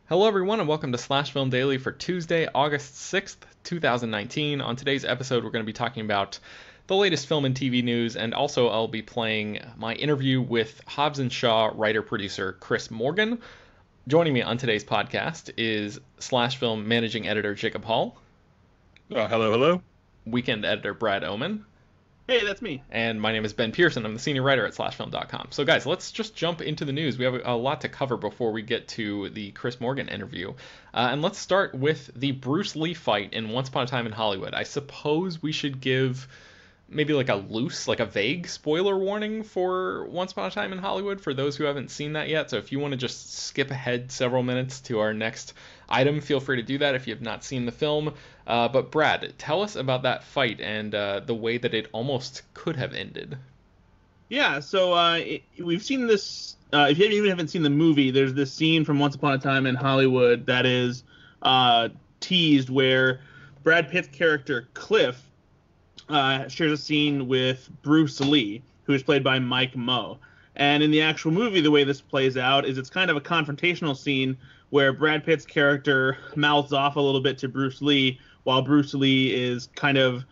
Hello, everyone, and welcome to Slash Film Daily for Tuesday, August 6th, 2019. On today's episode, we're going to be talking about the latest film and TV news, and also I'll be playing my interview with Hobbs and Shaw writer-producer Chris Morgan. Joining me on today's podcast is Slash Film managing editor Jacob Hall, Hello. weekend editor Brad Oman, Hey, that's me. and my name is Ben Pearson. I'm the senior writer at slashfilm.com. So, guys, let's just jump into the news. We have a lot to cover before we get to the Chris Morgan interview. And let's start with the Bruce Lee fight in Once Upon a Time in Hollywood. I suppose we should give maybe like a vague spoiler warning for Once Upon a Time in Hollywood for those who haven't seen that yet. So if you want to just skip ahead several minutes to our next item, feel free to do that if you have not seen the film. But Brad, tell us about that fight and the way that it almost could have ended. Yeah, so we've seen this. If you even haven't seen the movie, there's this scene from Once Upon a Time in Hollywood that is teased where Brad Pitt's character Cliff shares a scene with Bruce Lee, who is played by Mike Moe. And in the actual movie, the way this plays out is it's kind of a confrontational scene where Brad Pitt's character mouths off a little bit to Bruce Lee, while Bruce Lee is kind of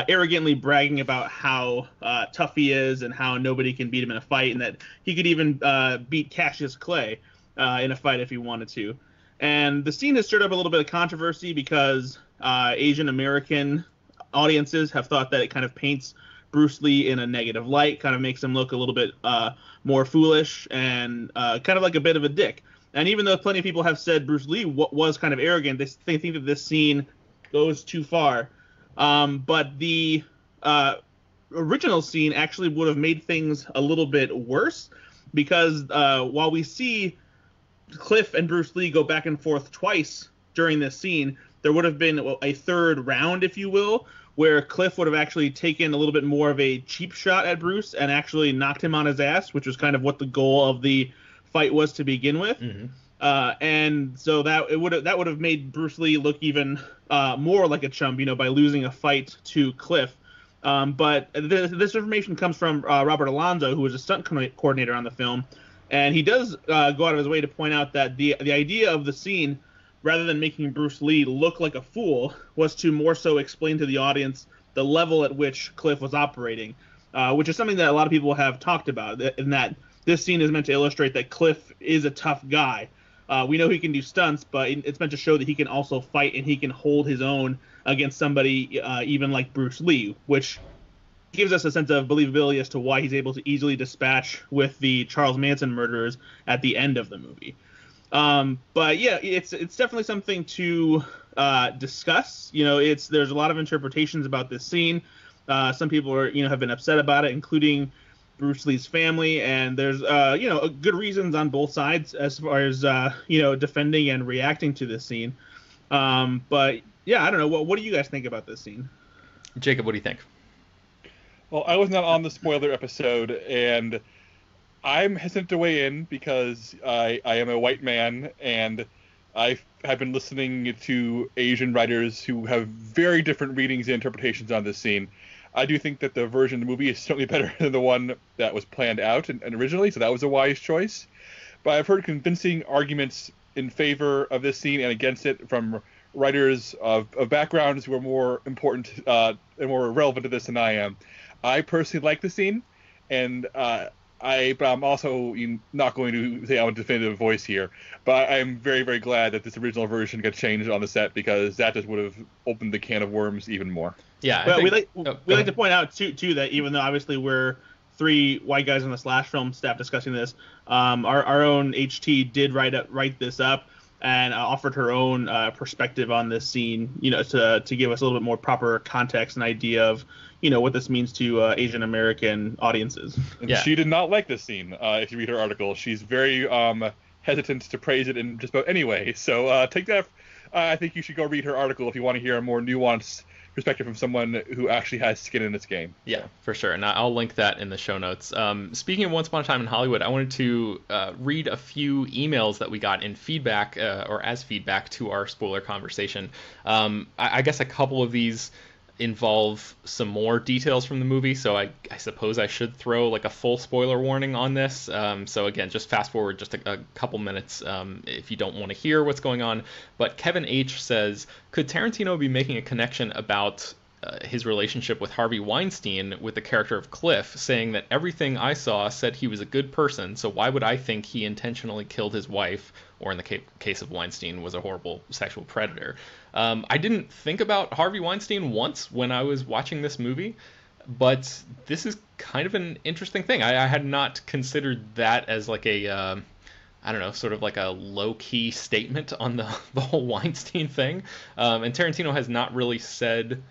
arrogantly bragging about how tough he is and how nobody can beat him in a fight, and that he could even beat Cassius Clay in a fight if he wanted to. And the scene has stirred up a little bit of controversy because Asian American audiences have thought that it kind of paints Bruce Lee in a negative light, kind of makes him look a little bit more foolish and kind of like a bit of a dick. And even though plenty of people have said Bruce Lee was kind of arrogant, they think that this scene goes too far. But the original scene actually would have made things a little bit worse, because while we see Cliff and Bruce Lee go back and forth twice during this scene, there would have been a third round, if you will, where Cliff would have actually taken a little bit more of a cheap shot at Bruce and actually knocked him on his ass, which was kind of what the goal of the fight was to begin with. Mm-hmm. And so that would have made Bruce Lee look even more like a chump, by losing a fight to Cliff. But this information comes from Robert Alonzo, who was a stunt coordinator on the film, and he does go out of his way to point out that the idea of the scene, rather than making Bruce Lee look like a fool, was to more so explain to the audience the level at which Cliff was operating, which is something that a lot of people have talked about, in that this scene is meant to illustrate that Cliff is a tough guy. We know he can do stunts, but it's meant to show that he can also fight and he can hold his own against somebody even like Bruce Lee, which gives us a sense of believability as to why he's able to easily dispatch with the Charles Manson murderers at the end of the movie. But yeah, it's definitely something to discuss. There's a lot of interpretations about this scene. Some people have been upset about it, including Bruce Lee's family, and there's good reasons on both sides as far as defending and reacting to this scene. But yeah, I don't know. What do you guys think about this scene? Jacob, what do you think? Well, I was not on the spoiler episode, and I'm hesitant to weigh in because I am a white man, and I have been listening to Asian writers who have very different readings and interpretations on this scene. I do think that the version of the movie is certainly better than the one that was planned out and originally, so that was a wise choice. But I've heard convincing arguments in favor of this scene and against it from writers of backgrounds who are more important and more relevant to this than I am. I personally like the scene, and but I'm also not going to say I'm a definitive voice here. But I'm very, very glad that this original version got changed on the set, because that just would have opened the can of worms even more. Yeah, well, we like to point out too that even though obviously we're three white guys on the Slash Film staff discussing this, our own HT did write this up and offered her own perspective on this scene, to give us a little bit more proper context and idea of what this means to Asian American audiences. And she did not like this scene. If you read her article, she's very hesitant to praise it in just about any way. So take that. I think you should go read her article if you want to hear a more nuanced perspective from someone who actually has skin in this game. Yeah, for sure. And I'll link that in the show notes. Speaking of Once Upon a Time in Hollywood, I wanted to read a few emails that we got in feedback or as feedback to our spoiler conversation. I guess a couple of these involve some more details from the movie, so I suppose I should throw like a full spoiler warning on this. So again, just fast forward just a couple minutes if you don't want to hear what's going on. But Kevin H says, could Tarantino be making a connection about his relationship with Harvey Weinstein with the character of Cliff, saying that everything I saw said he was a good person, so why would I think he intentionally killed his wife, or in the case of Weinstein, was a horrible sexual predator? I didn't think about Harvey Weinstein once when I was watching this movie, but this is kind of an interesting thing. I had not considered that as like a, I don't know, sort of like a low-key statement on the whole Weinstein thing. And Tarantino has not really said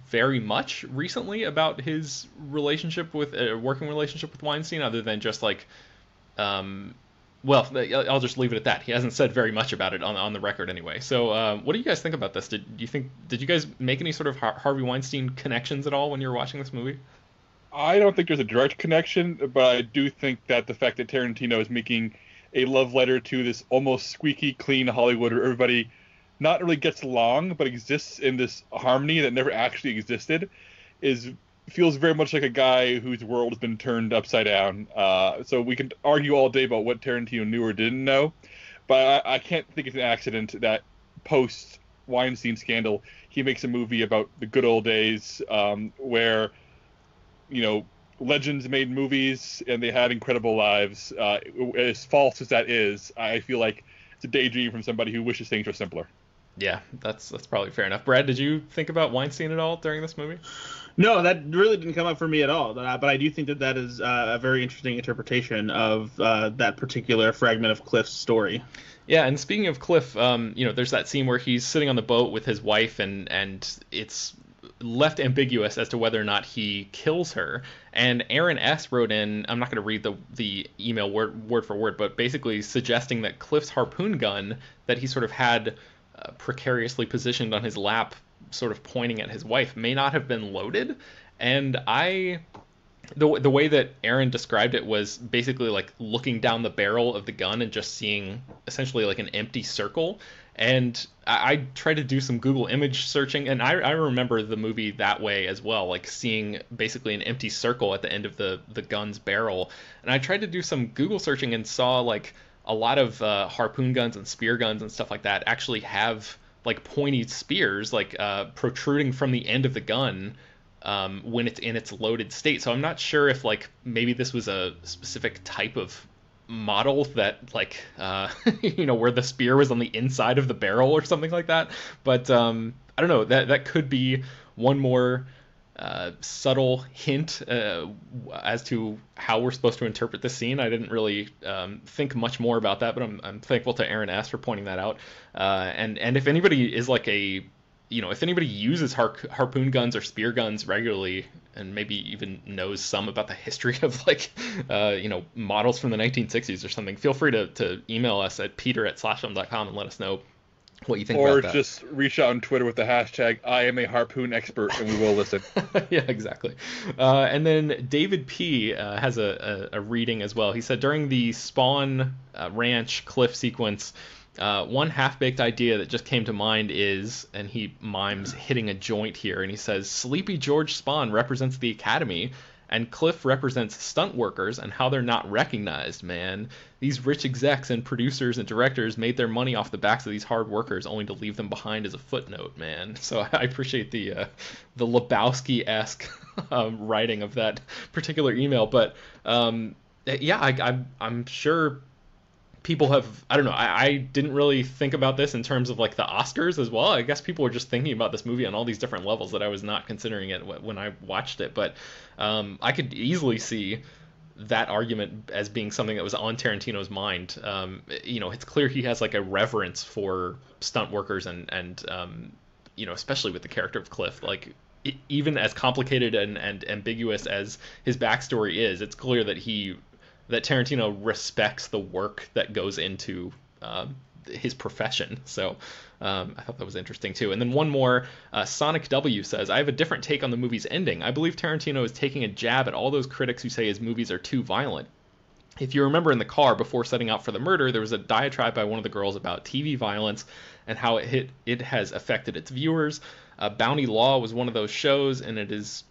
very much recently about his relationship with working relationship with Weinstein, other than just like, well, I'll just leave it at that. He hasn't said very much about it on the record anyway. So, what do you guys think about this? Did you guys make any sort of Harvey Weinstein connections at all when you were watching this movie? I don't think there's a direct connection, but I do think that the fact that Tarantino is making a love letter to this almost squeaky clean Hollywood where everybody not really gets along, but exists in this harmony that never actually existed, feels very much like a guy whose world has been turned upside down. So we can argue all day about what Tarantino knew or didn't know, but I can't think it's an accident that post Weinstein scandal, he makes a movie about the good old days, where, legends made movies and they had incredible lives. As false as that is, I feel like it's a daydream from somebody who wishes things were simpler. Yeah, that's probably fair enough. Brad, did you think about Weinstein at all during this movie? No, that really didn't come up for me at all. But I do think that is a very interesting interpretation of that particular fragment of Cliff's story. Yeah, and speaking of Cliff, there's that scene where he's sitting on the boat with his wife, and it's left ambiguous as to whether or not he kills her. And Aaron S. wrote in, I'm not going to read the email word for word, but basically suggesting that Cliff's harpoon gun that he sort of had precariously positioned on his lap, sort of pointing at his wife, may not have been loaded. And the way that Aaron described it was basically like looking down the barrel of the gun and just seeing essentially like an empty circle. And I tried to do some Google image searching, and I remember the movie that way as well, like seeing basically an empty circle at the end of the gun's barrel. And I tried to do some Google searching and saw like a lot of harpoon guns and spear guns and stuff like that actually have like pointy spears like protruding from the end of the gun when it's in its loaded state. So I'm not sure if like maybe this was a specific type of model that like where the spear was on the inside of the barrel or something like that. But I don't know, that could be one more subtle hint as to how we're supposed to interpret this scene. I didn't really think much more about that, but I'm thankful to Aaron S. for pointing that out. And if anybody is like if anybody uses harpoon guns or spear guns regularly, and maybe even knows some about the history of like models from the 1960s or something, feel free to email us at peter@slashfilm.com and let us know what you think about that. Or just reach out on Twitter with the hashtag I am a harpoon expert, and we will listen. Yeah, exactly. And then David P. Has a reading as well. He said, during the Spawn Ranch cliff sequence, one half-baked idea that just came to mind is, and he mimes hitting a joint here, and he says, Sleepy George Spawn represents the Academy, and Cliff represents stunt workers and how they're not recognized, man. These rich execs and producers and directors made their money off the backs of these hard workers only to leave them behind as a footnote, man. So I appreciate the Lebowski-esque writing of that particular email. But yeah, I'm sure people have, I don't know, I didn't really think about this in terms of like the Oscars as well. I guess people were just thinking about this movie on all these different levels that I was not considering it when I watched it. But I could easily see that argument as being something that was on Tarantino's mind. It's clear he has like a reverence for stunt workers and especially with the character of Cliff. Like, even as complicated and ambiguous as his backstory is, it's clear that Tarantino respects the work that goes into his profession. So I thought that was interesting too. And then one more, Sonic W says, I have a different take on the movie's ending. I believe Tarantino is taking a jab at all those critics who say his movies are too violent. if you remember in the car before setting out for the murder, there was a diatribe by one of the girls about TV violence and how it has affected its viewers. Bounty Law was one of those shows, and it is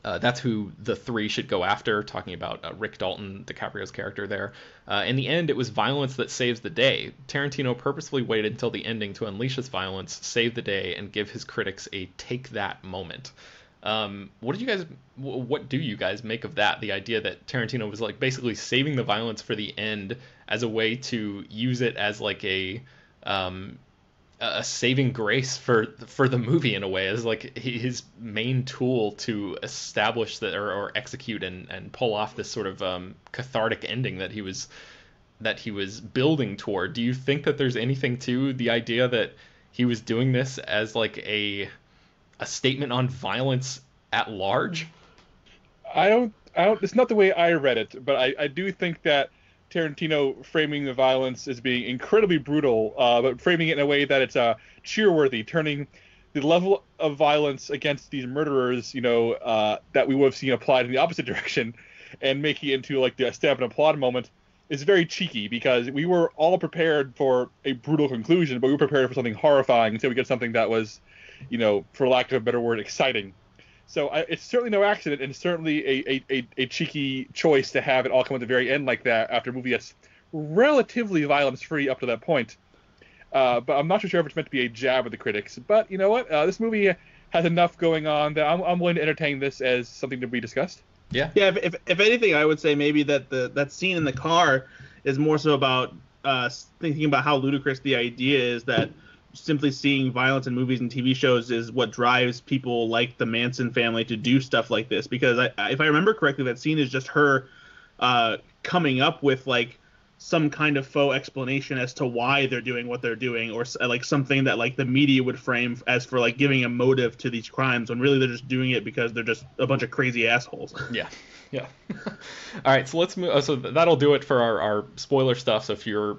that's who the three should go after, talking about Rick Dalton, DiCaprio's character there. In the end, it was violence that saves the day. Tarantino purposefully waited until the ending to unleash his violence, save the day, and give his critics a take that moment. What do you guys make of that? The idea that Tarantino was like basically saving the violence for the end as a way to use it as like a saving grace for the movie in a way, as like his main tool to establish that or execute and pull off this sort of cathartic ending that he was building toward. Do you think that there's anything to the idea that he was doing this as like a statement on violence at large? I don't. It's not the way I read it, but I do think that Tarantino framing the violence as being incredibly brutal, but framing it in a way that it's cheerworthy, turning the level of violence against these murderers, that we would have seen applied in the opposite direction, and making it into like the stamp and applaud moment, is very cheeky, because we were all prepared for a brutal conclusion, but we were prepared for something horrifying, so we get something that was, for lack of a better word, exciting. So it's certainly no accident, and certainly a cheeky choice to have it all come at the very end like that after a movie that's relatively violence-free up to that point. But I'm not sure if it's meant to be a jab at the critics. But you know what? This movie has enough going on that I'm willing to entertain this as something to be discussed. Yeah. If anything, I would say maybe that that scene in the car is more so about thinking about how ludicrous the idea is that simply seeing violence in movies and TV shows is what drives people like the Manson family to do stuff like this. Because if I remember correctly, that scene is just her coming up with like some kind of faux explanation as to why they're doing what they're doing, or like something that like the media would frame as for like giving a motive to these crimes, when really they're just doing it because they're just a bunch of crazy assholes. Yeah. All right, so let's move. So that'll do it for our spoiler stuff. So if you're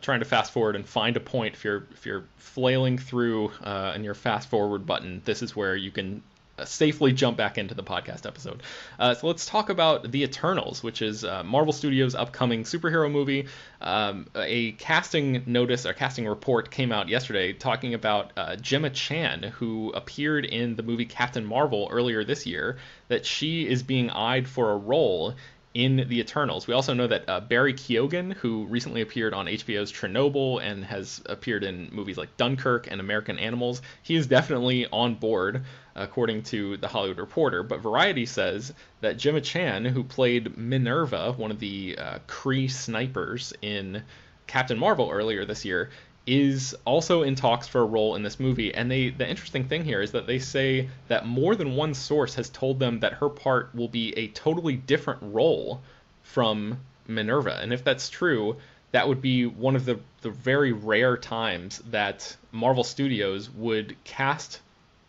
trying to fast forward and find a point, if you're flailing through and your fast forward button, this is where you can safely jump back into the podcast episode. So let's talk about The Eternals, which is Marvel Studios' upcoming superhero movie. A casting notice or casting report came out yesterday talking about Gemma Chan, who appeared in the movie Captain Marvel earlier this year, that she is being eyed for a role in The Eternals. We also know that Barry Keoghan, who recently appeared on HBO's Chernobyl and has appeared in movies like Dunkirk and American Animals, he is definitely on board, according to The Hollywood Reporter. But Variety says that Gemma Chan, who played Minerva, one of the Kree snipers in Captain Marvel earlier this year, is also in talks for a role in this movie. And the interesting thing here is that they say that more than one source has told them that her part will be a totally different role from Minerva. And if that's true, that would be one of the very rare times that Marvel Studios would cast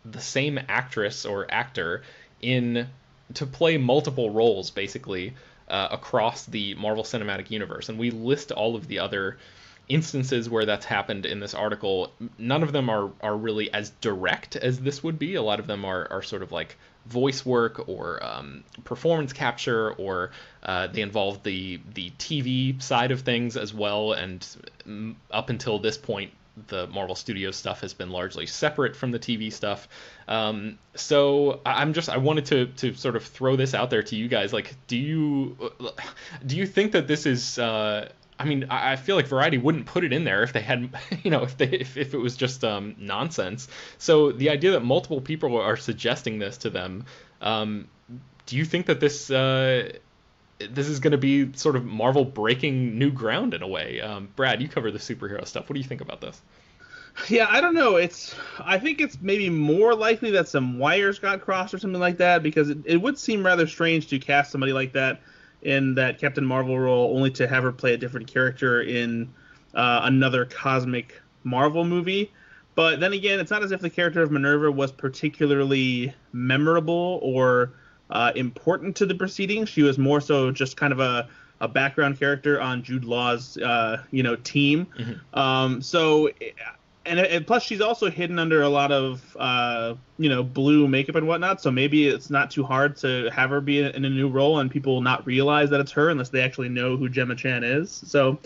the same actress or actor to play multiple roles, basically, across the Marvel Cinematic Universe. And we list all of the other instances where that's happened in this article. None of them are really as direct as this would be. A lot of them are sort of like voice work or performance capture, or they involve the TV side of things as well. And up until this point, the Marvel Studios stuff has been largely separate from the TV stuff. So I wanted to sort of throw this out there to you guys. Like, do you think that this is I feel like Variety wouldn't put it in there if they had, if it was just nonsense. So the idea that multiple people are suggesting this to them, do you think that this is going to be sort of Marvel breaking new ground in a way? Brad, you cover the superhero stuff. What do you think about this? Yeah, I don't know. I think it's maybe more likely that some wires got crossed or something like that, because it would seem rather strange to cast somebody like that in that Captain Marvel role, only to have her play a different character in another cosmic Marvel movie. But then again, it's not as if the character of Minerva was particularly memorable or important to the proceedings. She was more so just kind of a background character on Jude Law's team. Mm-hmm. So And plus, she's also hidden under a lot of, blue makeup and whatnot. So maybe it's not too hard to have her be in a new role and people not realize that it's her unless they actually know who Gemma Chan is. So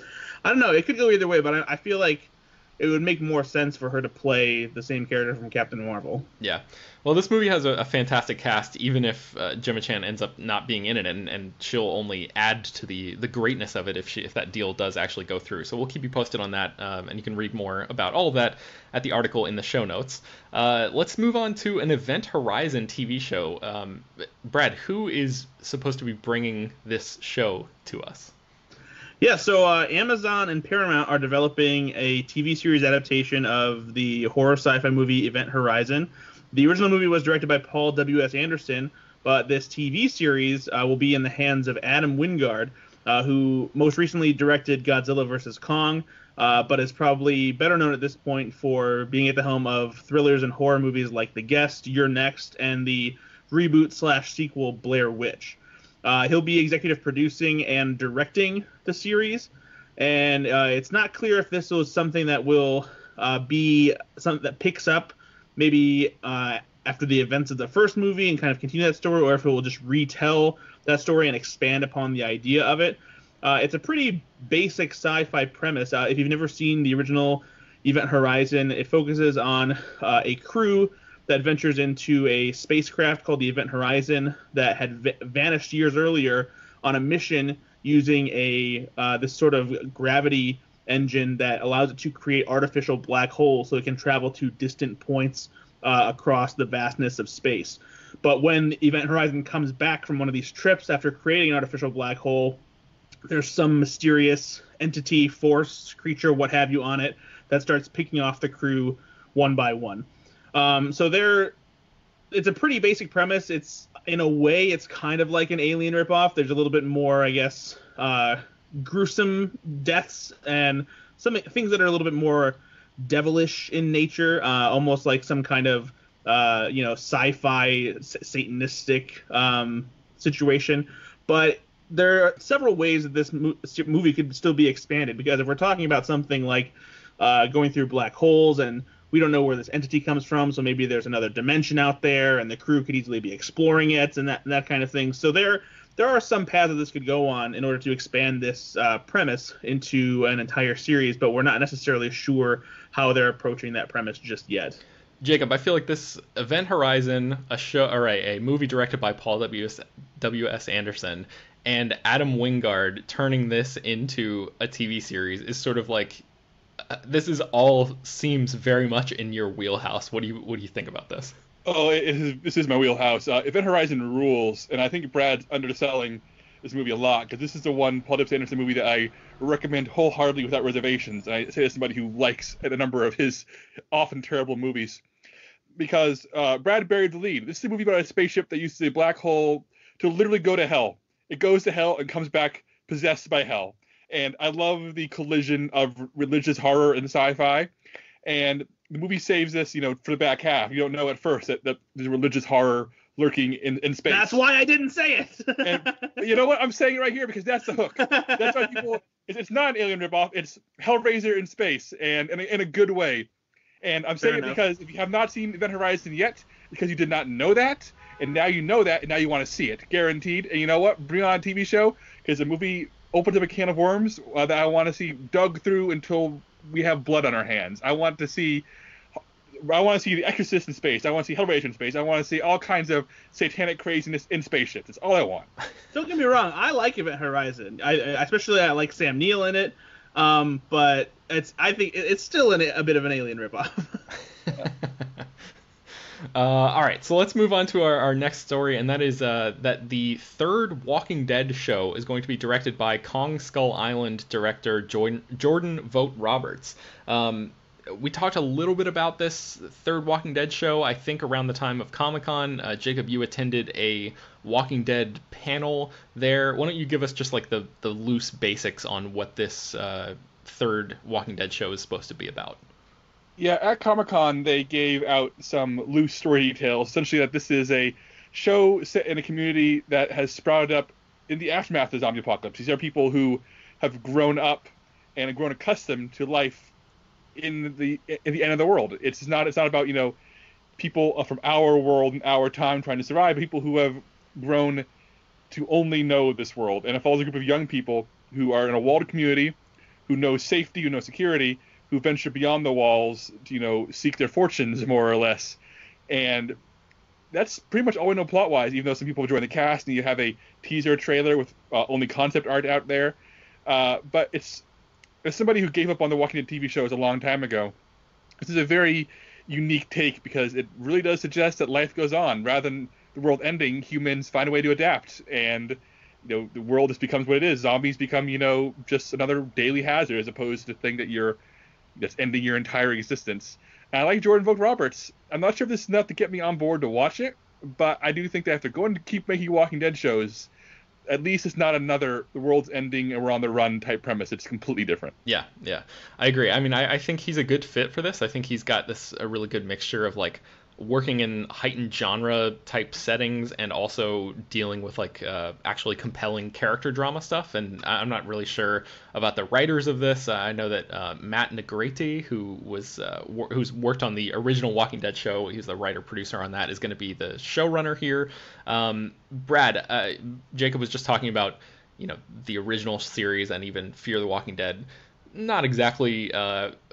I don't know. It could go either way, but I feel like it would make more sense for her to play the same character from Captain Marvel. Yeah. Well, this movie has a fantastic cast, even if Gemma Chan ends up not being in it, and she'll only add to the greatness of it if that deal does actually go through. So we'll keep you posted on that, and you can read more about all of that at the article in the show notes. Let's move on to an Event Horizon TV show. Brad, who is supposed to be bringing this show to us? Yeah, so Amazon and Paramount are developing a TV series adaptation of the horror sci-fi movie Event Horizon. The original movie was directed by Paul W.S. Anderson, but this TV series will be in the hands of Adam Wingard, who most recently directed Godzilla vs. Kong, but is probably better known at this point for being at the helm of thrillers and horror movies like The Guest, You're Next, and the reboot/sequel Blair Witch. He'll be executive producing and directing the series, and it's not clear if this was something that will be something that picks up maybe after the events of the first movie and kind of continue that story, or if it will just retell that story and expand upon the idea of it. It's a pretty basic sci-fi premise. If you've never seen the original Event Horizon, it focuses on a crew that ventures into a spacecraft called the Event Horizon that had vanished years earlier on a mission using this sort of gravity engine that allows it to create artificial black holes so it can travel to distant points across the vastness of space. But when Event Horizon comes back from one of these trips after creating an artificial black hole, there's some mysterious entity, force, creature, what have you on it that starts picking off the crew one by one. It's a pretty basic premise. It's, in a way, it's kind of like an Alien ripoff. There's a little bit more, I guess, gruesome deaths and some things that are a little bit more devilish in nature, almost like some kind of, sci-fi satanistic situation. But there are several ways that this movie could still be expanded, because if we're talking about something like going through black holes, and we don't know where this entity comes from, so maybe there's another dimension out there, and the crew could easily be exploring it, and that kind of thing. So there are some paths that this could go on in order to expand this premise into an entire series, but we're not necessarily sure how they're approaching that premise just yet. Jacob, I feel like this Event Horizon, a show or a movie directed by Paul W.S. Anderson, and Adam Wingard turning this into a TV series is sort of like, this is all seems very much in your wheelhouse. What do you think about this? Oh, this is my wheelhouse. Event Horizon rules, and I think Brad's underselling this movie a lot, because this is the one Paul W.S. Anderson movie that I recommend wholeheartedly without reservations. And I say this as somebody who likes a number of his often terrible movies, because Brad buried the lead. This is a movie about a spaceship that uses a black hole to literally go to hell. It goes to hell and comes back possessed by hell. And I love the collision of religious horror and sci-fi. And the movie saves this, for the back half. You don't know at first that there's religious horror lurking in space. That's why I didn't say it. And you know what? I'm saying it right here because that's the hook. That's why people. It's not an Alien ripoff. It's Hellraiser in space, and in a good way. And I'm saying it because if you have not seen Event Horizon yet, because you did not know that, and now you know that, and now you want to see it, guaranteed. And you know what? Bring on a TV show, because the movie opens up a can of worms that I want to see dug through until we have blood on our hands. I want to see The Exorcist in space. I want to see Hellraiser in space. I want to see all kinds of satanic craziness in spaceships. It's all I want. Don't get me wrong. I like Event Horizon. I like Sam Neill in it. But I think it's still a bit of an Alien ripoff. All right, so let's move on to our next story, and that is that the third Walking Dead show is going to be directed by Kong Skull Island director Jordan Vogt Roberts. We talked a little bit about this third Walking Dead show, I think, around the time of Comic-Con. Jacob, you attended a Walking Dead panel there. Why don't you give us just like the loose basics on what this third Walking Dead show is supposed to be about? Yeah, at Comic-Con, they gave out some loose story details, essentially that this is a show set in a community that has sprouted up in the aftermath of the zombie apocalypse. These are people who have grown up and have grown accustomed to life in the end of the world. It's not about people from our world and our time trying to survive. People who have grown to only know this world, and it follows a group of young people who are in a walled community, who know safety, who know security, who venture beyond the walls to seek their fortunes more or less. And that's pretty much all we know plot-wise, even though some people join the cast and you have a teaser trailer with only concept art out there. But as somebody who gave up on the Walking Dead TV shows a long time ago, this is a very unique take because it really does suggest that life goes on. Rather than the world ending, humans find a way to adapt, and the world just becomes what it is. Zombies become just another daily hazard as opposed to the thing that's ending your entire existence. And I like Jordan Vogt Roberts. I'm not sure if this is enough to get me on board to watch it, but I do think that if they're going to keep making Walking Dead shows, at least it's not another the world's ending and we're on the run type premise. It's completely different. Yeah, I agree. I mean, I think he's a good fit for this. I think he's got a really good mixture of like working in heightened genre type settings and also dealing with like actually compelling character drama stuff. And I'm not really sure about the writers of this. I know that Matt Negrete, who's worked on the original Walking Dead show, he's the writer producer on that, is going to be the showrunner here. Brad, Jacob was just talking about the original series and even Fear the Walking Dead. Not exactly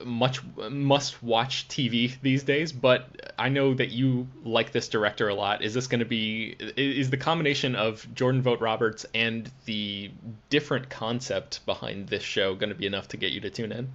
much must-watch TV these days, but I know that you like this director a lot. Is the combination of Jordan Vogt Roberts and the different concept behind this show going to be enough to get you to tune in?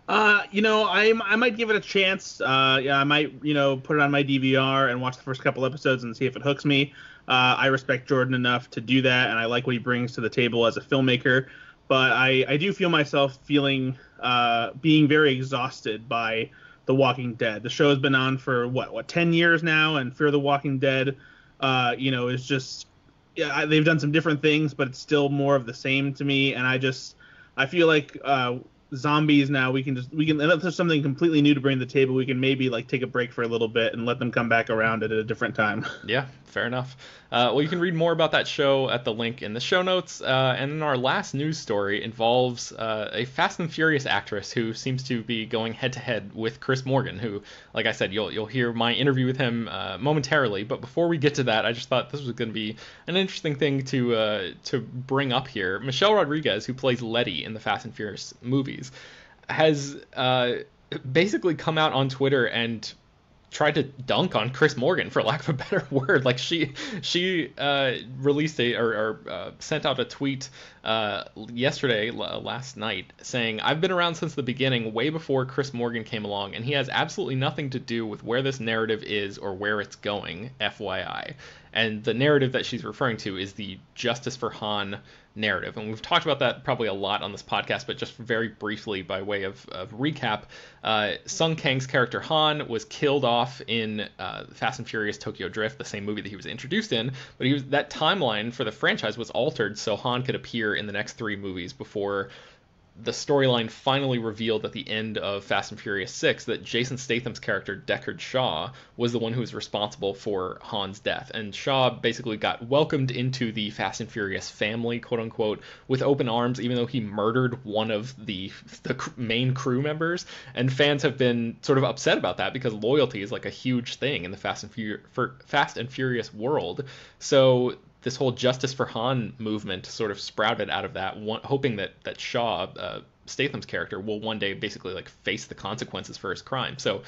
I might give it a chance. I might, put it on my DVR and watch the first couple episodes and see if it hooks me. I respect Jordan enough to do that, and I like what he brings to the table as a filmmaker. But I do feel myself being very exhausted by The Walking Dead. The show has been on for 10 years now, and Fear the Walking Dead, is just they've done some different things, but it's still more of the same to me. And I feel like zombies now we can unless there's something completely new to bring to the table, we can maybe like take a break for a little bit and let them come back around at a different time. Yeah, fair enough. Well, you can read more about that show at the link in the show notes. And then our last news story involves a Fast and Furious actress who seems to be going head to head with Chris Morgan, who, like I said, you'll hear my interview with him momentarily. But before we get to that, I just thought this was going to be an interesting thing to bring up here. Michelle Rodriguez, who plays Letty in the Fast and Furious movies, has basically come out on Twitter and tried to dunk on Chris Morgan, for lack of a better word. Like she released sent out a tweet last night, saying, "I've been around since the beginning, way before Chris Morgan came along, and he has absolutely nothing to do with where this narrative is or where it's going, FYI." And the narrative that she's referring to is the Justice for Han narrative. And we've talked about that probably a lot on this podcast, but just very briefly by way of recap, Sung Kang's character Han was killed off in Fast and Furious Tokyo Drift, the same movie that he was introduced in, but that timeline for the franchise was altered so Han could appear in the next 3 movies before the storyline finally revealed at the end of Fast and Furious 6 that Jason Statham's character, Deckard Shaw, was the one who was responsible for Han's death. And Shaw basically got welcomed into the Fast and Furious family, quote unquote, with open arms, even though he murdered one of the main crew members. And fans have been sort of upset about that because loyalty is like a huge thing in the Fast and Furious world. So this whole Justice for Han movement sort of sprouted out of that, hoping that Shaw, Statham's character, will one day basically like face the consequences for his crime. So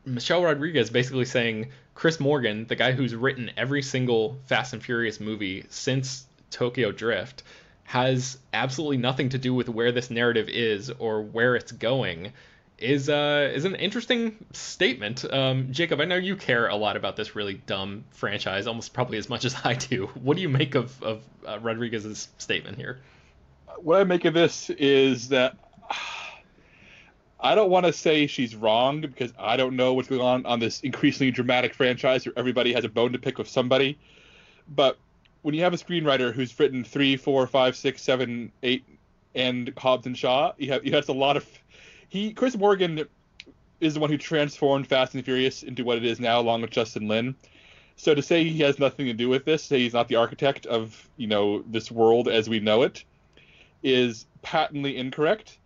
Michelle Rodriguez basically saying Chris Morgan, the guy who's written every single Fast and Furious movie since Tokyo Drift, has absolutely nothing to do with where this narrative is or where it's going, is an interesting statement. Jacob, I know you care a lot about this really dumb franchise, almost probably as much as I do. What do you make of Rodriguez's statement here? What I make of this is that I don't want to say she's wrong because I don't know what's going on this increasingly dramatic franchise where everybody has a bone to pick with somebody. But when you have a screenwriter who's written 3, 4, 5, 6, 7, 8, and Hobbs and Shaw, he has a lot of... Chris Morgan is the one who transformed Fast and Furious into what it is now, along with Justin Lin. So to say he has nothing to do with this, say he's not the architect of, this world as we know it, is patently incorrect.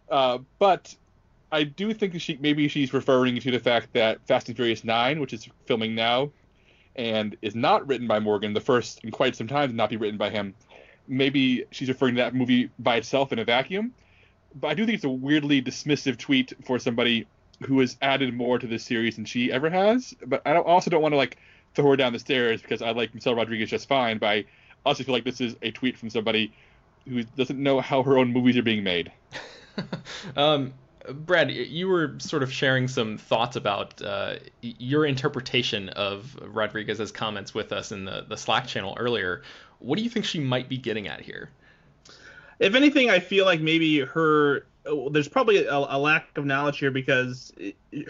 But I do think that maybe she's referring to the fact that Fast and Furious 9, which is filming now, and is not written by Morgan, the first in quite some time to not be written by him. Maybe she's referring to that movie by itself in a vacuum. But I do think it's a weirdly dismissive tweet for somebody who has added more to this series than she ever has. But I also don't want to like throw her down the stairs because I like Michelle Rodriguez just fine. But I also feel like this is a tweet from somebody who doesn't know how her own movies are being made. Brad, you were sort of sharing some thoughts about your interpretation of Rodriguez's comments with us in the Slack channel earlier. What do you think she might be getting at here? If anything, I feel like maybe there's probably a lack of knowledge here, because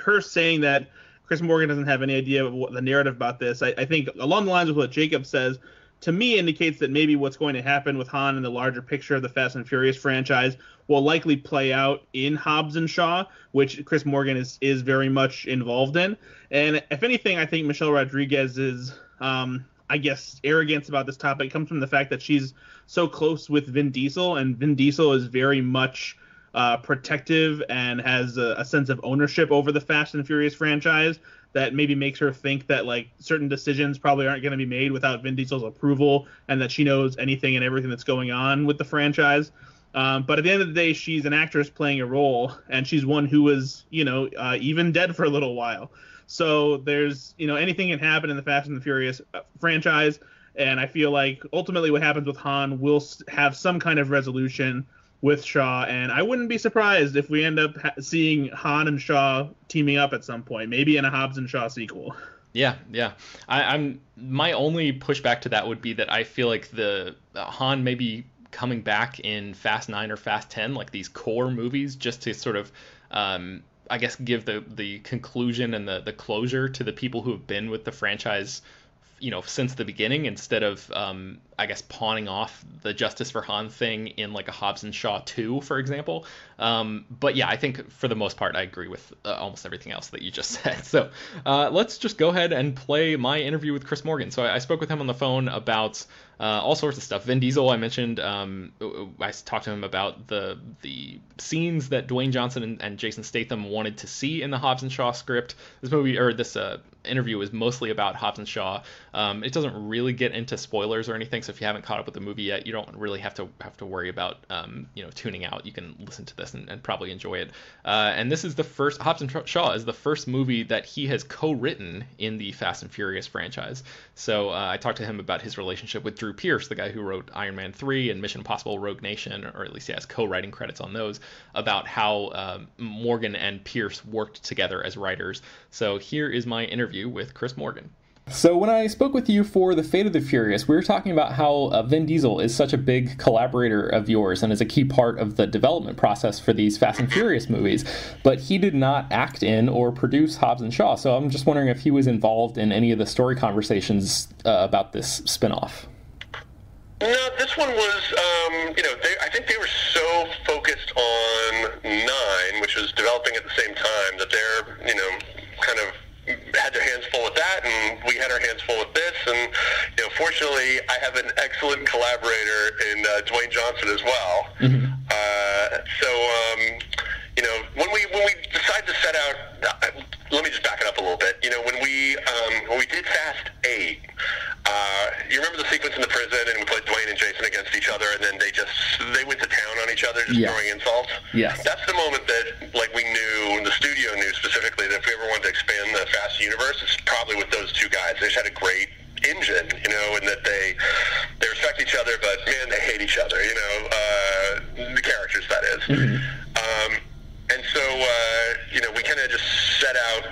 her saying that Chris Morgan doesn't have any idea of what the narrative about this, I think along the lines of what Jacob says, to me indicates that maybe what's going to happen with Han in the larger picture of the Fast and Furious franchise will likely play out in Hobbs and Shaw, which Chris Morgan is very much involved in. And if anything, I think Michelle Rodriguez's, I guess, arrogance about this topic comes from the fact that she's so close with Vin Diesel, and Vin Diesel is very much protective and has a sense of ownership over the Fast and Furious franchise that maybe makes her think that like certain decisions probably aren't going to be made without Vin Diesel's approval, and that she knows anything and everything that's going on with the franchise. But at the end of the day, she's an actress playing a role, and she's one who was, even dead for a little while. So there's, anything can happen in the Fast and the Furious franchise. And I feel like ultimately what happens with Han will have some kind of resolution with Shaw. And I wouldn't be surprised if we end up seeing Han and Shaw teaming up at some point, maybe in a Hobbs and Shaw sequel. Yeah. I'm my only pushback to that would be that I feel like the Han maybe coming back in Fast 9 or Fast 10, like these core movies, just to sort of I guess give the conclusion and the closure to the people who have been with the franchise since the beginning, instead of I guess pawning off the Justice for Han thing in like a Hobbs and Shaw 2, for example. But yeah, I think for the most part I agree with almost everything else that you just said. So let's just go ahead and play my interview with Chris Morgan. So I spoke with him on the phone about all sorts of stuff. Vin Diesel, I mentioned. I talked to him about the scenes that Dwayne Johnson and Jason Statham wanted to see in the Hobbs and Shaw script. This interview is mostly about Hobbs and Shaw. It doesn't really get into spoilers or anything, so if you haven't caught up with the movie yet, you don't really have to worry about tuning out. You can listen to this and probably enjoy it. And this is the first, Hobbs and Shaw is the first movie that he has co-written in the Fast and Furious franchise. So I talked to him about his relationship with Drew Pearce, the guy who wrote Iron Man 3 and Mission Impossible Rogue Nation, or at least he has co-writing credits on those, about how Morgan and Pearce worked together as writers. So here is my interview with Chris Morgan. So when I spoke with you for The Fate of the Furious, we were talking about how Vin Diesel is such a big collaborator of yours and is a key part of the development process for these Fast and Furious movies, but he did not act in or produce Hobbs and Shaw. So I'm just wondering if he was involved in any of the story conversations about this spinoff. No, this one was, I think they were so focused on 9, which was developing at the same time, that they're, kind of had their hands full with that, and we had our hands full with this. And fortunately, I have an excellent collaborator in Dwayne Johnson as well. Mm-hmm. When we decided to set out, let me just back it up a little bit. When we did Fast 8, you remember the sequence in the prison, and we played Dwayne and Jason against each other, and then they went to town on each other, just throwing insults. Yes. That's the moment that, we knew, the studio knew specifically, that if we ever wanted to expand the Fast universe, it's probably with those two guys. They just had a great engine, and that they respect each other, but man, they hate each other. The characters, that is. Mm-hmm. And so, we kind of just set out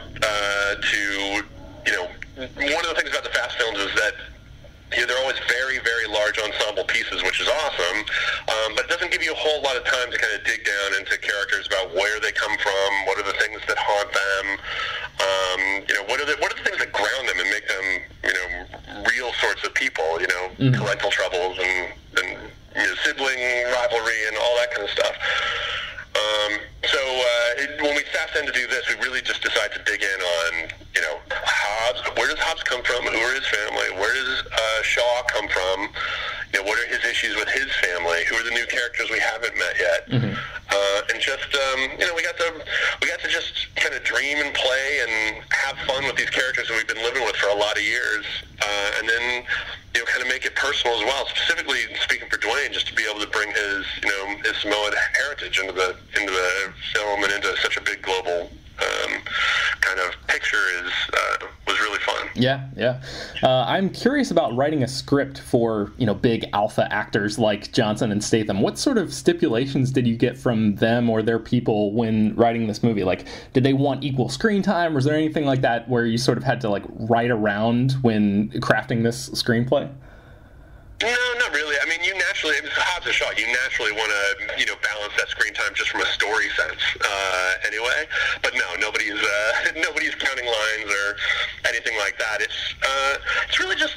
to, one of the things about the Fast films is that they're always very, very large ensemble pieces, which is awesome, but it doesn't give you a whole lot of time to kind of dig down into characters about where they come from, what are the things that haunt them, what are the things that ground them and make them, real sorts of people, mm-hmm. parental troubles and sibling rivalry and all that kind of stuff. When we sat down to do this, we really just decided to dig in on, Hobbs. Where does Hobbs come from? Who are his family? Where does Shaw come from? What are his issues with his family? Who are the new characters we haven't met yet? Mm-hmm. And and just we got to just kind of dream and play and have fun with these characters that we've been living with for a lot of years, and then kind of make it personal as well. Specifically speaking for Dwayne, just to be able to bring his his Samoan heritage into the film and into such a big global kind of picture was really fun. Yeah. I'm curious about writing a script for, big alpha actors like Johnson and Statham. What sort of stipulations did you get from them or their people when writing this movie? Like, did they want equal screen time? Was there anything like that where you sort of had to, write around when crafting this screenplay? No, not really. I mean, it's Hobbs and Shaw. You naturally want to, balance that screen time just from a story sense, anyway. But no, nobody's counting lines or anything like that. It's really just,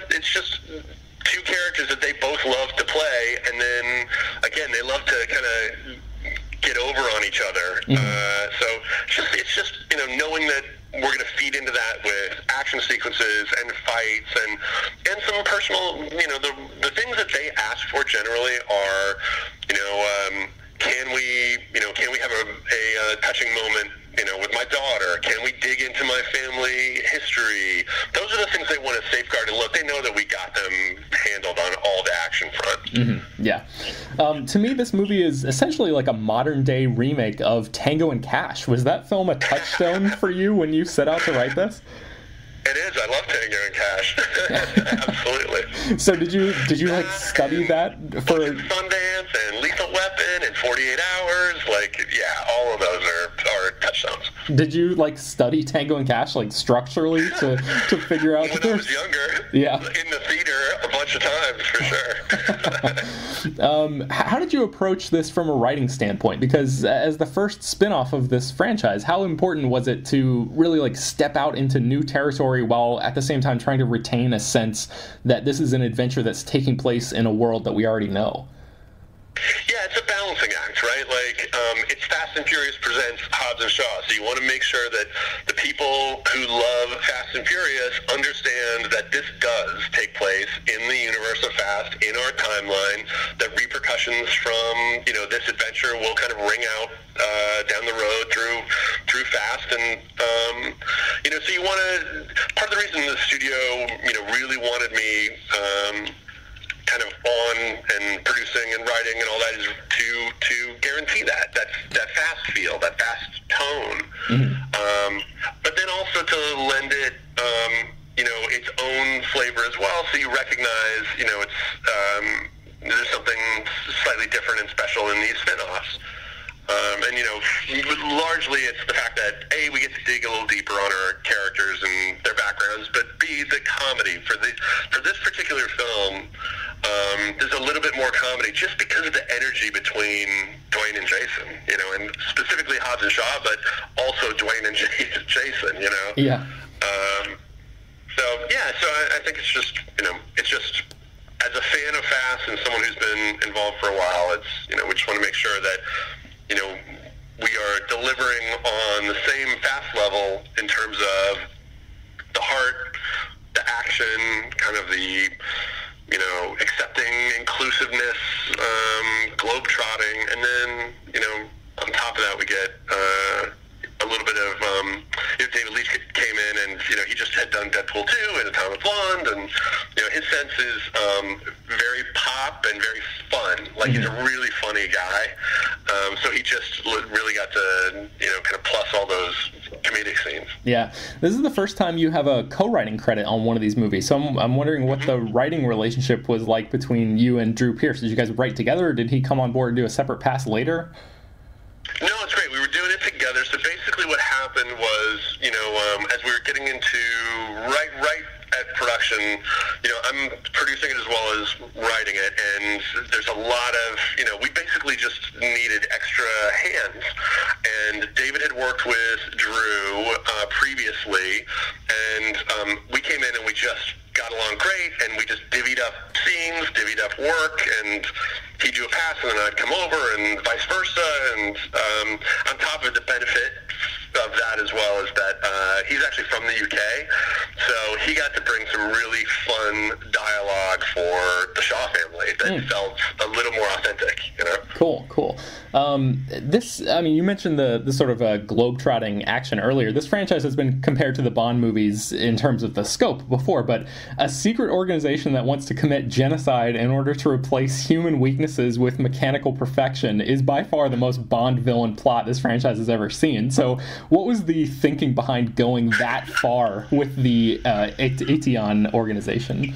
it's just two characters that they both love to play, and then again, they love to kind of get over on each other. So it's just knowing that we're going to feed into that with action sequences and fights and some personal, the things that they ask for generally are, can we have a touching moment, with my daughter? Can we dig into my family history? Those are the things they want to safeguard. And look, they know that we got them handled on all the action front. Yeah. To me, this movie is essentially like a modern-day remake of Tango and Cash. Was that film a touchstone for you when you set out to write this? It is. I love Tango and Cash. Absolutely. So did you study that for Sundance and Lethal Weapon and 48 Hours? All of those are touchstones. Did you study Tango and Cash structurally to figure out? When I was younger, yeah, in the theater a bunch of times for sure. How did you approach this from a writing standpoint? Because as the first spin-off of this franchise, how important was it to really step out into new territory while at the same time trying to retain a sense that this is an adventure that's taking place in a world that we already know? Yeah, it's a balancing act, right? It's Fast and Furious presents Hobbs and Shaw, so you want to make sure that the people who love Fast and Furious understand that this does take place in the universe of Fast, in our timeline, that repercussions from, this adventure will kind of ring out down the road through Fast, and, so you want to, part of the reason the studio, really wanted me, kind of on and producing and writing and all that is to guarantee that fast feel, that fast tone, but then also to lend it its own flavor as well, so you recognize it's there's something slightly different and special in these spin-offs. And largely it's the fact that A, we get to dig a little deeper on our characters and their backgrounds, but B, the comedy for this particular film. There's a little bit more comedy just because of the energy between Dwayne and Jason, and specifically Hobbs and Shaw, but also Dwayne and Jason, Yeah. So I think it's just as a fan of Fast and someone who's been involved for a while, it's, we just want to make sure that, we are delivering on the same Fast level in terms of the heart, the action, kind of the, accepting inclusiveness, globe-trotting, and then, on top of that, we get a little bit of, David Leitch came in and, he just had done Deadpool 2 and Atomic Blonde, and, his sense is very pop and very fun. He's a really funny guy. So he just really got to, kind of plus all those comedic scenes. Yeah. This is the first time you have a co-writing credit on one of these movies, so I'm wondering what the writing relationship was like between you and Drew Pearce. Did you guys write together, or did he come on board and do a separate pass later? No, it's great. We were doing it together. So basically what happened was, as we were getting into right at production, I'm producing it as well as writing it, and there's a lot of, we basically just needed extra hands. And David had worked with Drew previously, and we came in and we just got along great, and we just divvied up scenes, divvied up work, and he'd do a pass, and then I'd come over, and vice versa. And on top of it, the benefit of that as well is that he's actually from the UK, so he got to bring some really fun dialogue dialogue for the Shaw family that felt a little more authentic, you know? Cool. You mentioned the sort of globe-trotting action earlier. This franchise has been compared to the Bond movies in terms of the scope before, but a secret organization that wants to commit genocide in order to replace human weaknesses with mechanical perfection is by far the most Bond villain plot this franchise has ever seen. So what was the thinking behind going that far with the Aetion organization?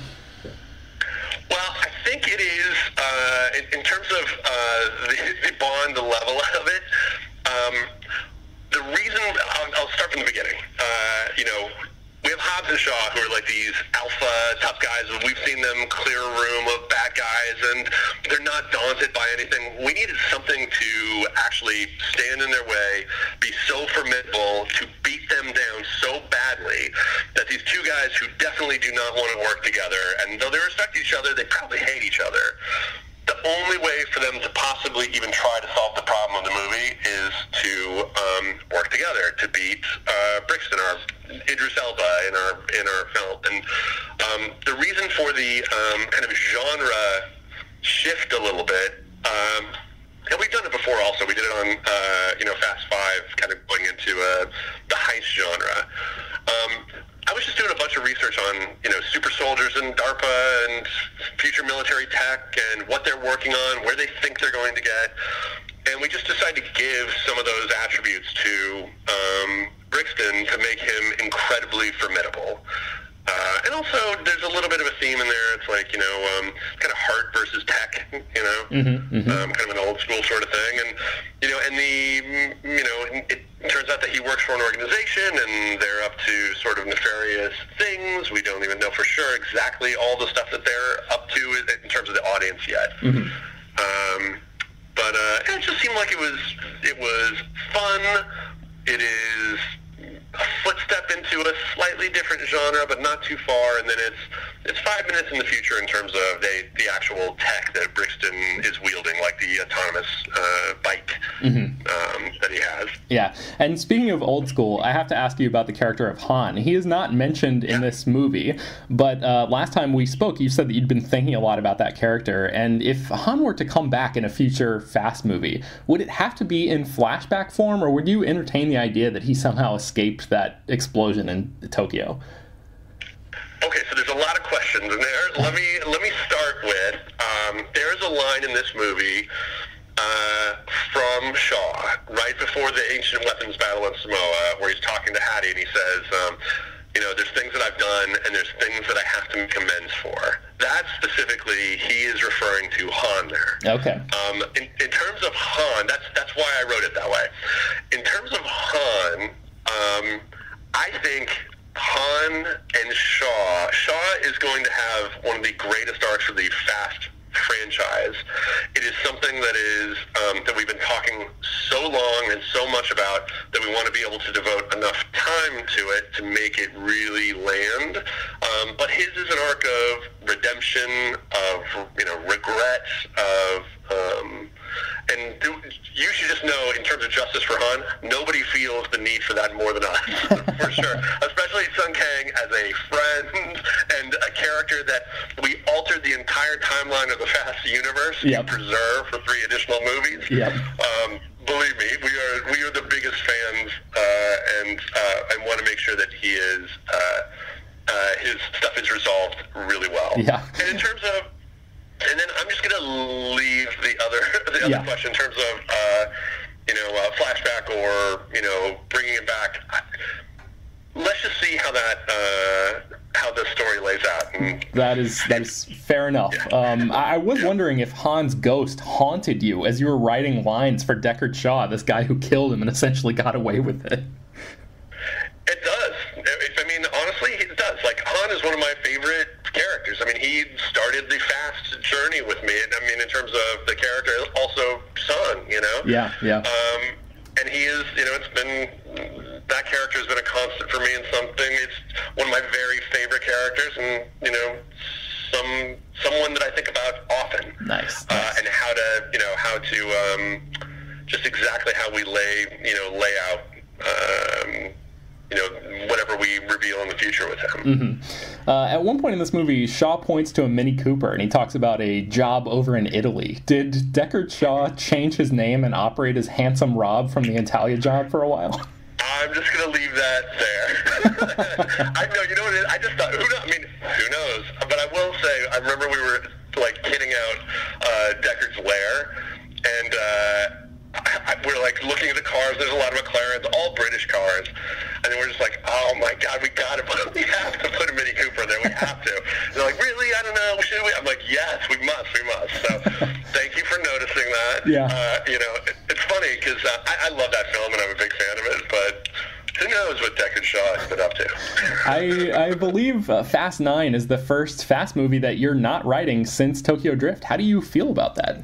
Well, I think it is, in terms of the Bond level of it, the reason, I'll start from the beginning. We have Hobbs and Shaw, who are like these alpha tough guys, and we've seen them clear a room of bad guys, and they're not daunted by anything. We needed something to actually stand in their way, be so formidable, to beat them down so badly that these two guys who definitely do not want to work together, and though they respect each other, they probably hate each other. The only way for them to possibly even try to solve the problem of the movie is to work together to beat Brixton, our Idris Elba in our film. And the reason for the kind of genre shift a little bit, and we've done it before also. We did it on Fast Five, kind of going into the heist genre. I was just doing a bunch of research on, super soldiers and DARPA and future military tech and what they're working on, where they think they're going to get. And we just decided to give some of those attributes to Brixton to make him incredibly formidable. And also, there's a little bit of a theme in there. It's like, kind of heart versus tech, kind of an old school sort of thing. And, it turns out that he works for an organization and they're up to sort of nefarious things. We don't even know for sure exactly all the stuff that they're up to in terms of the audience yet. But it just seemed like it was fun. It is a footstep into a slightly different genre, but not too far. And then it's 5 minutes in the future in terms of the actual tech that Brixton is wielding, like the autonomous bike that he has. Yeah, and speaking of old school, I have to ask you about the character of Han. He is not mentioned in this movie, but last time we spoke, you said that you'd been thinking a lot about that character. And if Han were to come back in a future Fast movie, would it have to be in flashback form, or would you entertain the idea that he somehow escaped that explosion in Tokyo? Okay, so there's a lot of questions in there. Let me start with there's a line in this movie from Shaw right before the ancient weapons battle in Samoa, where he's talking to Hattie and he says, there's things that I've done and there's things that I have to make amends for. That specifically, he is referring to Han there. Okay. In terms of Han, that's why I wrote it that way. In terms of Han, I think Han and Shaw is going to have one of the greatest arcs of the Fast franchise. It is something that is that we've been talking so long and so much about that we want to be able to devote enough time to it to make it really land. But his is an arc of redemption, of regrets, of and you should just know, in terms of justice for Han, nobody feels the need for that more than us, for sure. Especially Sung Kang as a friend and a character that we altered the entire timeline of the Fast universe to preserve for 3 additional movies. Believe me, we are the biggest fans, and want to make sure that he is his stuff is resolved really well. And in terms of, and then I'm just going to leave the other question in terms of flashback or bringing it back. Let's just see how the story lays out. And that is fair enough. I was wondering if Han's ghost haunted you as you were writing lines for Deckard Shaw, this guy who killed him and essentially got away with it. It does. Honestly, it does. Like, Han is one of my favorite characters. He started the Fast journey with me. In terms of the character, also Son, and he is, it's been, that character has been a constant for me in something. It's one of my very favorite characters, and, someone that I think about often. Nice. And how to, just exactly how we lay out, whatever we reveal in the future. future with him. At one point in this movie, Shaw points to a Mini Cooper, and he talks about a job over in Italy. Did Deckard Shaw change his name and operate as Handsome Rob from the Italia Job for a while? I'm just going to leave that there. I know, you know what it is? I just thought, who knows? But I will say, I remember we were, like, kitting out Deckard's lair, and we're, like, looking at the cars. There's a lot of McLarens, all British cars. And then we're just like, oh, my God, we have to put a Mini Cooper there. We have to. And they're like, really? I don't know. Should we? I'm like, yes, we must. So thank you for noticing that. Yeah. It's funny because I love that film, and I'm a big fan of it, but who knows what Deckard Shaw has been up to. I believe Fast 9 is the first Fast movie that you're not writing since Tokyo Drift. How do you feel about that?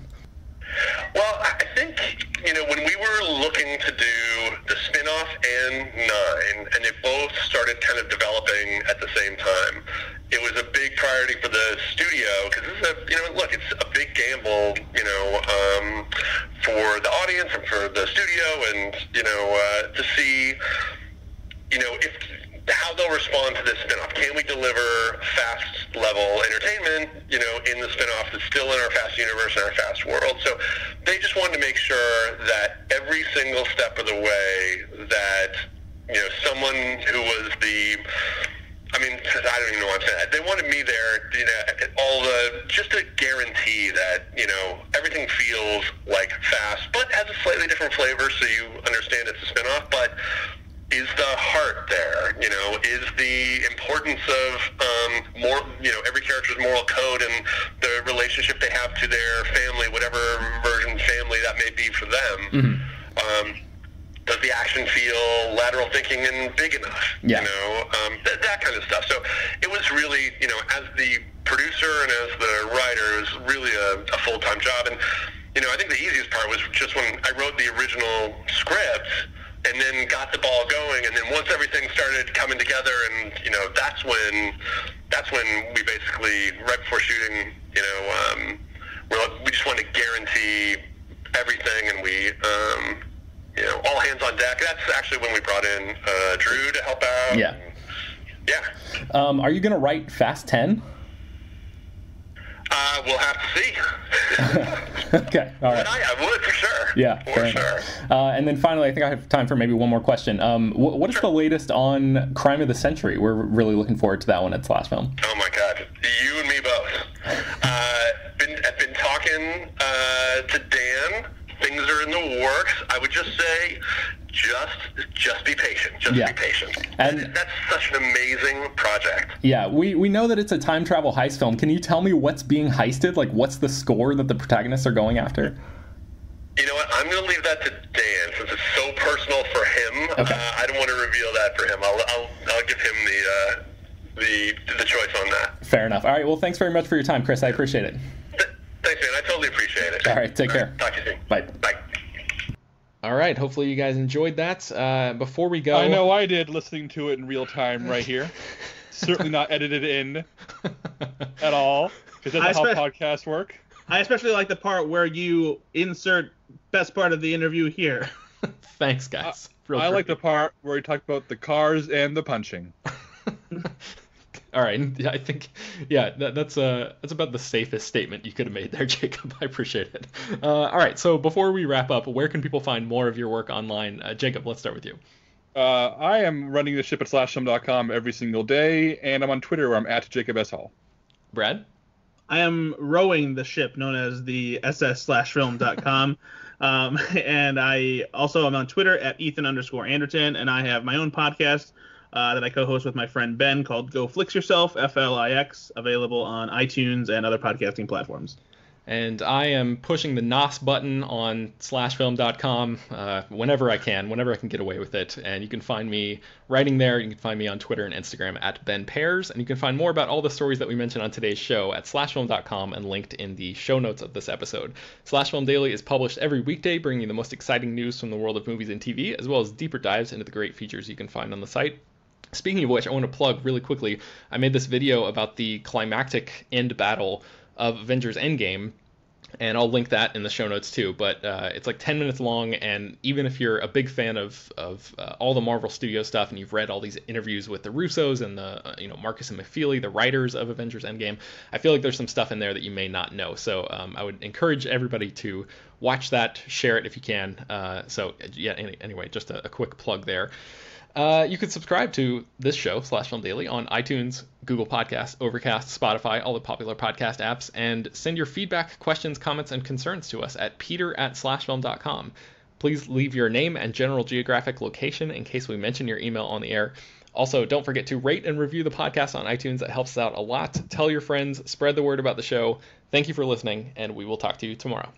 Well, I think, when we were looking to do the spin-off and 9, and they both started kind of developing at the same time, it was a big priority for the studio, because this is look, it's a big gamble, for the audience and for the studio, and, to see, how they'll respond to this spin-off. Can we deliver Fast-level entertainment, in the spin-off that's still in our Fast universe and our Fast world? So they just wanted to make sure that every single step of the way that, someone who was I don't even know what I'm saying. They wanted me there, just to guarantee that, everything feels like Fast, but has a slightly different flavor, so you understand it's a spin-off, but is the heart there? Is the importance of every character's moral code and the relationship they have to their family, whatever version family that may be for them? Does the action feel lateral thinking and big enough? Yeah. That kind of stuff. So it was really, as the producer and as the writer, it was really a full-time job. And I think the easiest part was just when I wrote the original script, and then got the ball going, and then once everything started coming together, and that's when we basically, right before shooting, we just wanted to guarantee everything, and we all hands on deck. That's actually when we brought in Drew to help out. Yeah. Are you gonna write Fast 10? We'll have to see. Okay, all right. But I would, for sure. Yeah, for sure. And then finally, I think I have time for maybe one more question. What is the latest on Crime of the Century? We're really looking forward to that one at Slash Film. Oh my God, you and me both. I've been talking to Dan. Things are in the works. I would just say, just be patient. Just be patient. And that's such an amazing project. Yeah, we know that it's a time travel heist film. Can you tell me what's being heisted? Like, what's the score that the protagonists are going after? You know what? I'm going to leave that to Dan since it's so personal for him. Okay. I don't want to reveal that for him. I'll give him the choice on that. Fair enough. All right. Well, thanks very much for your time, Chris. I appreciate it. Thanks, man. I totally appreciate it. All right. Take care. Talk to you soon. Bye. Bye. All right. Hopefully you guys enjoyed that. Before we go, I know I did, listening to it in real time right here. Certainly not edited in at all, because that's not how podcasts work. I especially like the part where you insert best part of the interview here. Thanks, guys. I like the part where you talk about the cars and the punching. All right. I think, that's about the safest statement you could have made there, Jacob. I appreciate it. All right. So before we wrap up, where can people find more of your work online? Jacob, let's start with you. I am running the ship at slashfilm.com every single day, and I'm on Twitter where I'm at Jacob S. Hall. Brad? I am rowing the ship known as the SS/film.com. And I also am on Twitter at Ethan_Anderton, and I have my own podcast that I co-host with my friend Ben called Go Flix Yourself, FLIX, available on iTunes and other podcasting platforms. And I am pushing the NOS button on slashfilm.com whenever I can get away with it. And you can find me writing there. You can find me on Twitter and Instagram at Ben Pears. And you can find more about all the stories that we mentioned on today's show at slashfilm.com and linked in the show notes of this episode. Slash Film Daily is published every weekday, bringing you the most exciting news from the world of movies and TV, as well as deeper dives into the great features you can find on the site. Speaking of which, I want to plug really quickly, I made this video about the climactic end battle of Avengers Endgame, and I'll link that in the show notes too. But it's like 10 minutes long, and even if you're a big fan of all the Marvel Studios stuff, and you've read all these interviews with the Russos and the Marcus and McFeely, the writers of Avengers Endgame, I feel like there's some stuff in there that you may not know. So I would encourage everybody to watch that, share it if you can. So yeah, anyway, just a quick plug there. You can subscribe to this show, Slash Film Daily, on iTunes, Google Podcasts, Overcast, Spotify, all the popular podcast apps, and send your feedback, questions, comments, and concerns to us at peter@slashfilm.com. Please leave your name and general geographic location in case we mention your email on the air. Also, don't forget to rate and review the podcast on iTunes. That helps us out a lot. Tell your friends, spread the word about the show. Thank you for listening, and we will talk to you tomorrow.